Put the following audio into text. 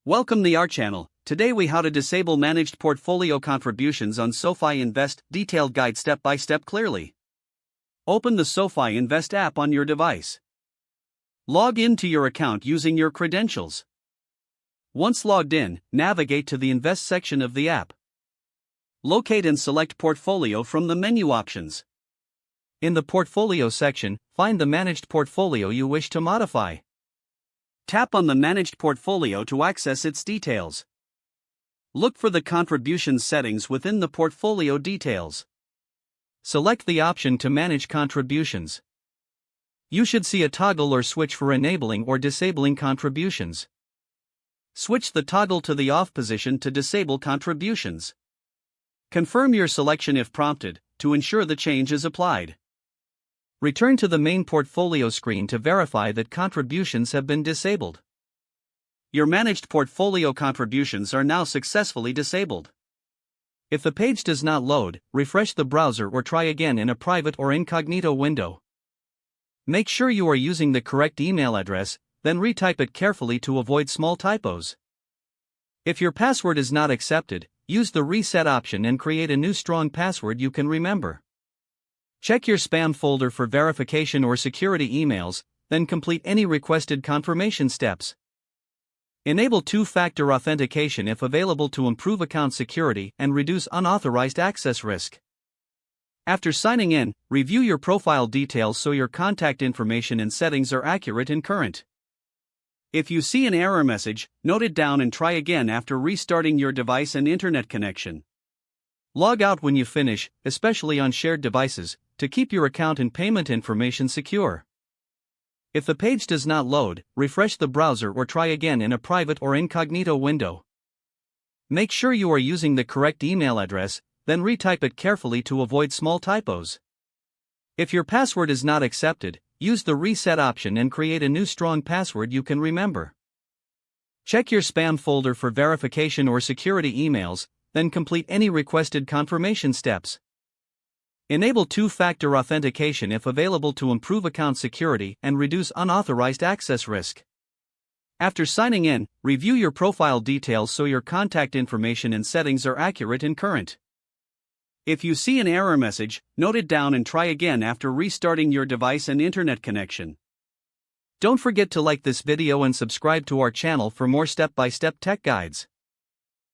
Welcome to our channel. Today we how to disable managed portfolio contributions on SoFi Invest. Detailed guide step by step clearly. Open the SoFi Invest app on your device. Log into your account using your credentials. Once logged in, navigate to the Invest section of the app. Locate and select Portfolio from the menu options. In the Portfolio section, find the managed portfolio you wish to modify. Tap on the managed portfolio to access its details. Look for the contribution settings within the portfolio details. Select the option to manage contributions. You should see a toggle or switch for enabling or disabling contributions. Switch the toggle to the off position to disable contributions. Confirm your selection if prompted, to ensure the change is applied. Return to the main portfolio screen to verify that contributions have been disabled. Your managed portfolio contributions are now successfully disabled. If the page does not load, refresh the browser or try again in a private or incognito window. Make sure you are using the correct email address, then retype it carefully to avoid small typos. If your password is not accepted, use the reset option and create a new strong password you can remember. Check your spam folder for verification or security emails, then complete any requested confirmation steps. Enable two-factor authentication if available to improve account security and reduce unauthorized access risk. After signing in, review your profile details so your contact information and settings are accurate and current. If you see an error message, note it down and try again after restarting your device and internet connection. Log out when you finish, especially on shared devices, to keep your account and payment information secure. If the page does not load, refresh the browser or try again in a private or incognito window. Make sure you are using the correct email address, then retype it carefully to avoid small typos. If your password is not accepted, use the reset option and create a new strong password you can remember. Check your spam folder for verification or security emails, then complete any requested confirmation steps. Enable two-factor authentication if available to improve account security and reduce unauthorized access risk. After signing in, review your profile details so your contact information and settings are accurate and current. If you see an error message, note it down and try again after restarting your device and internet connection. Don't forget to like this video and subscribe to our channel for more step-by-step tech guides.